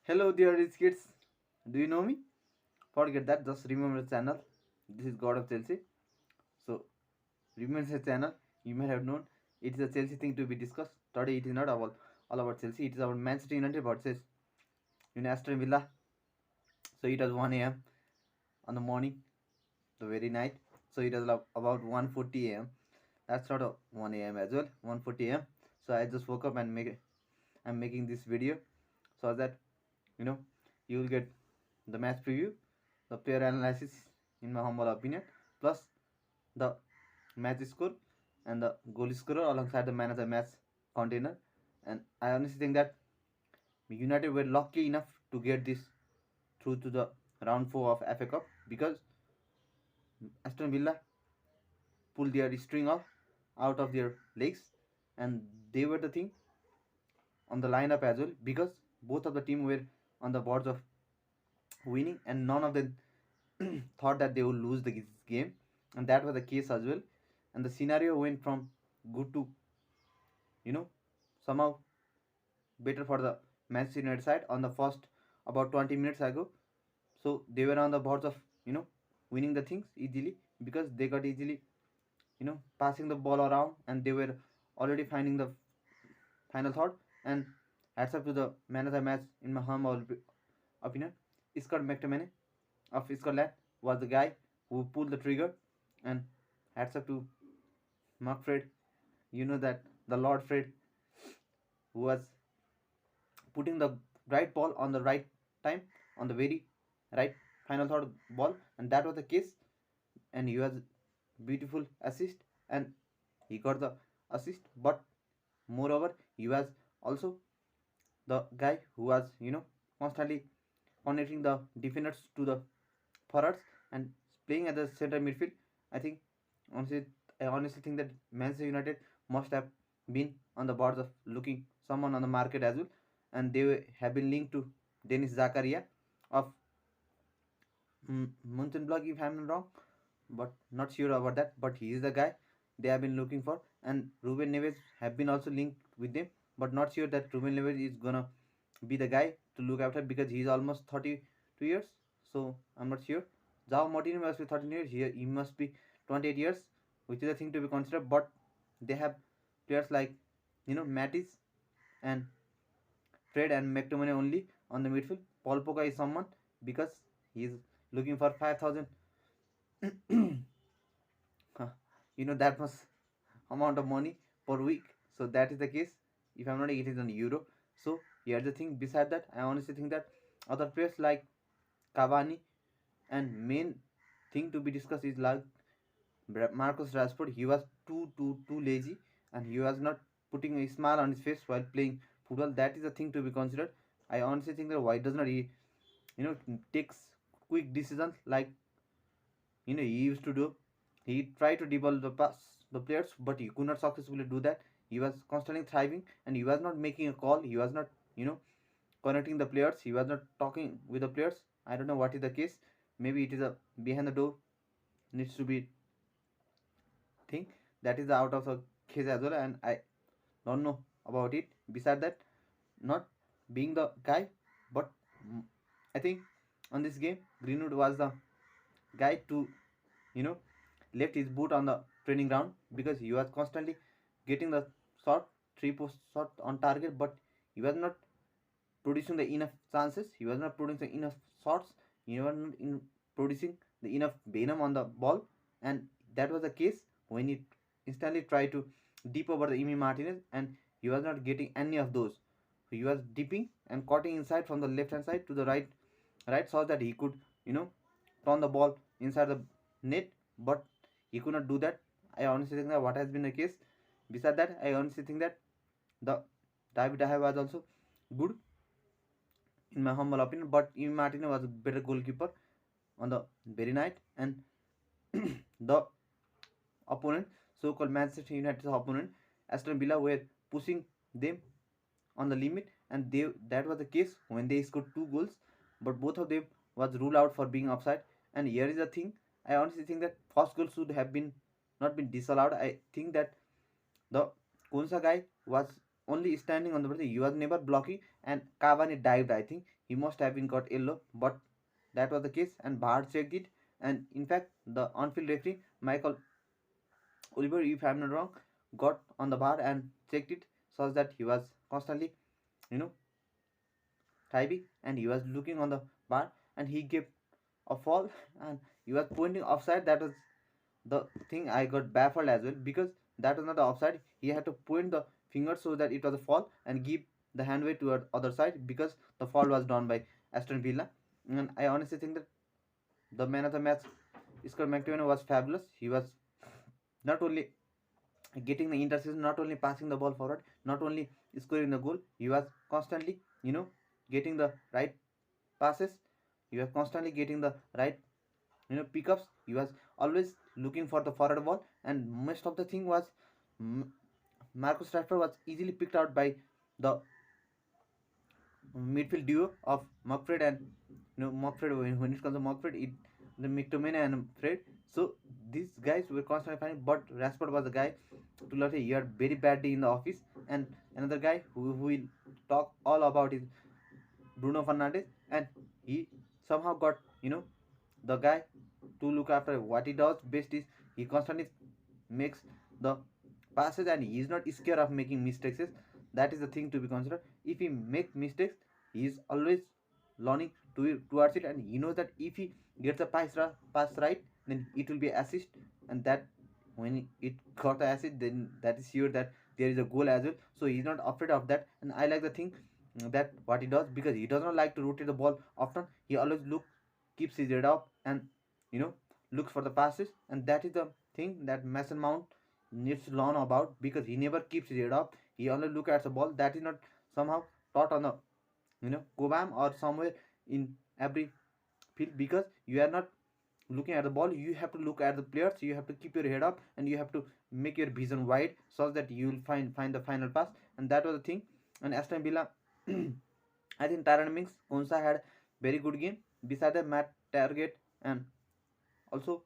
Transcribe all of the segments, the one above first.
Hello dear rich kids. Do you know me? Forget that, just remember the channel. This is God of Chelsea. So remember the channel. You may have known it is a Chelsea thing to be discussed. Today it is not all about Chelsea, it is about Manchester United versus Aston Villa. So it was 1 a.m. on the morning, the very night. So it was about 1:40 a.m. That's not a 1 a.m. as well, 1:40 a.m. So I just woke up and I'm making this video so that you know you will get the match preview, the player analysis in my humble opinion, plus the match score and the goal scorer alongside the man of the match container. And I honestly think that United were lucky enough to get this through to the round 4 of FA Cup because Aston Villa pulled their string off out of their legs, and they were the thing on the lineup as well because both of the team were on the boards of winning, and none of them thought that they would lose the game, and that was the case as well. And the scenario went from good to you know somehow better for the Manchester United side on the first about 20 minutes ago. So they were on the boards of winning the things easily because they got easily passing the ball around, and they were already finding the final thought. And hats up to the man of the match in my humble opinion, Scott McTominay of Scotland was the guy who pulled the trigger. And hats up to Mark Fred, that the Lord Fred, who was putting the right ball on the right time on the very right final third ball, and that was the case. And he was beautiful assist, and he got the assist. But moreover, he was also the guy who was constantly connecting the defenders to the forwards and playing at the center midfield. I think honestly, I honestly think that Manchester United must have been on the boards of looking someone on the market as well, and they have been linked to Dennis Zakaria of Mönchengladbach, if I'm not wrong, but not sure about that. But he is the guy they have been looking for, and Ruben Neves have been also linked with them, but not sure that Ruben Neves is gonna be the guy to look after because he's almost 32 years. So I'm not sure. Jao Martino must be 13 years. He must be 28 years, which is a thing to be considered. But they have players like Mattis and Fred and McTominay only on the midfield. Paul Pogba is someone because he is looking for 5,000 that much amount of money per week. So that is the case. If I'm not, it is an euro. So here's the thing. Beside that, I honestly think that other players like Cavani, and main thing to be discussed is like Marcus Rashford. He was too lazy, and he was not putting a smile on his face while playing football. That is a thing to be considered. I honestly think that why does not he takes quick decisions like he used to do. He tried to develop the players, but he could not successfully do that. He was constantly thriving, and he was not making a call. He was not connecting the players. He was not talking with the players. I don't know what is the case. Maybe it is a behind the door needs to be thing that is out of the case as well, and I don't know about it. Beside that, not being the guy, but I think on this game Greenwood was the guy to you know left his boot on the training ground because he was constantly getting the shot, three post shot on target, but he was not producing the enough chances. He was not producing enough shots. He was not producing the enough venom on the ball, and that was the case when he instantly tried to deep over the Emi Martinez, and he was not getting any of those. So he was dipping and cutting inside from the left hand side to the right, so that he could turn the ball inside the net, but he could not do that. I honestly think that what has been the case. Beside that, I honestly think that the David Dahya was also good in my humble opinion, but Emi Martinez was a better goalkeeper on the very night, and the opponent, so-called Manchester United's opponent, Aston Villa, were pushing them on the limit, and that was the case when they scored two goals, but both of them was ruled out for being offside. And here is the thing: I honestly think that first goal should have been not been disallowed. I think that the Konsa guy was only standing on the ball. He was never blocking, and Cavani dived. I think he must have been got yellow, but that was the case, and VAR checked it. And in fact, the on-field referee Michael Oliver, if I'm not wrong, got on the VAR and checked it, such that he was constantly, you know, typing, and he was looking on the bar, and he gave a fall, and he was pointing offside. That was the thing I got baffled as well, because that was not the offside. He had to point the finger so that it was a fall and give the handway to the other side, because the fall was done by Aston Villa. And I honestly think that the man of the match, Scott McTominay, was fabulous. He was not only getting the interception, not only passing the ball forward, not only scoring the goal, he was constantly, getting the right passes. He was constantly getting the right, pickups. He was always looking for the forward ball, and most of the thing was Marcus Rashford was easily picked out by the midfield duo of Markfred and Markfred. When it comes to Markfred, the McTominay and Fred. So these guys were constantly finding, but Rashford was the guy to let he had very bad day in the office. And another guy who will talk all about is Bruno Fernandes, and he somehow got the guy to look after. What he does best is he constantly makes the passes, and he is not scared of making mistakes. That is the thing to be considered. If he make mistakes, he is always learning towards it, and he knows that if he gets the pass right, then it will be assist, and that when it got the assist, then that is sure that there is a goal as well. So he is not afraid of that, and I like the thing that what he does, because he does not like to rotate the ball often. He always keeps his head up, and you know looks for the passes, and that is the thing that Mason Mount needs to learn about, because he never keeps his head up. He only look at the ball. That is not somehow taught on the Gobam or somewhere in every field, because you are not looking at the ball. You have to look at the players. You have to keep your head up, and you have to make your vision wide, so that you will find the final pass. And that was the thing. And Aston Villa, I think Tyrone Mings Konsa had very good game. Beside that, Matt Target and also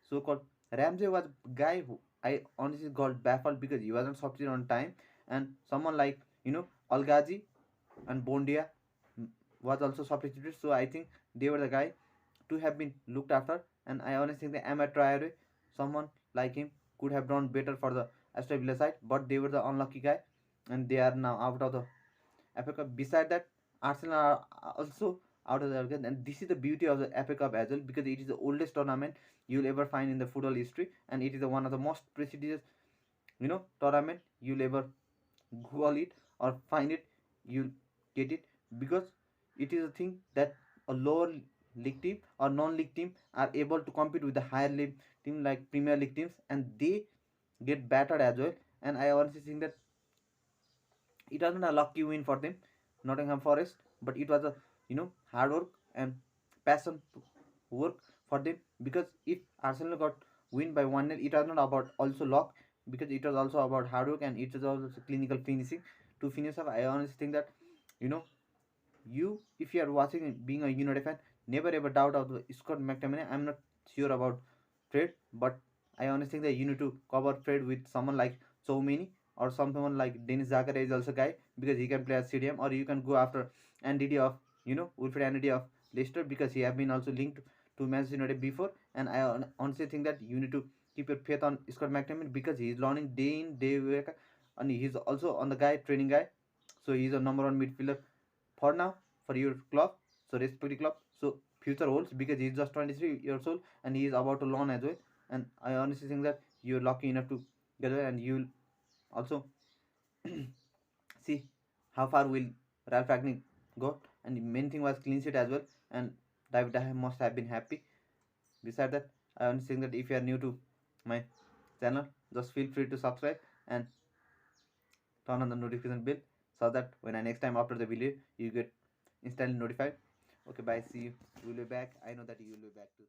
so-called Ramsey was guy who I honestly got baffled, because he wasn't substituted on time, and someone like Algazi and Bondia was also substituted. So I think they were the guy to have been looked after, and I honestly think that Ahmed Traore, someone like him, could have done better for the Aston Villa side, but they were the unlucky guy, and they are now out of the FA Cup. Beside that, Arsenal are also out of the game, and this is the beauty of the FA Cup as well, because it is the oldest tournament you'll ever find in the football history, and it is the one of the most prestigious, tournament you'll ever Google it or find it. You'll get it, because it is a thing that a lower league team or non-league team are able to compete with the higher league team like Premier League teams, and they get battered as well. And I honestly think that it wasn't a lucky win for them, Nottingham Forest, but it was a hard work and passion work for them. Because if Arsenal got win by 1-0, it was not about also luck, because it was also about hard work, and it was also clinical finishing to finish off. I honestly think that you know you if you are watching being a United fan, never ever doubt of the Scott McTominay. I'm not sure about Fred, but I honestly think that you need to cover Fred with someone like Choumini, or someone like Dennis Zakaria is also a guy, because he can play at CDM, or you can go after NDD of Wilfred NDD of Leicester, because he have been also linked to Manchester United before. And I honestly think that you need to keep your faith on Scott McTominay, because he is learning day in day out, and he's also on the guy training guy. So he's a number one midfielder for now for your club. So respect the club. So future holds, because he's just 23 years old, and he is about to learn as well. And I honestly think that you're lucky enough to get there, and you'll also see how far will Ralph Ragnick go. And the main thing was clean sheet as well, and David Daham must have been happy. Besides that, I honestly think that if you are new to my channel, just feel free to subscribe and turn on the notification bell, so that when I next time after the video, you get instantly notified. Okay, bye, see you. We will be back. I know that you will be back too.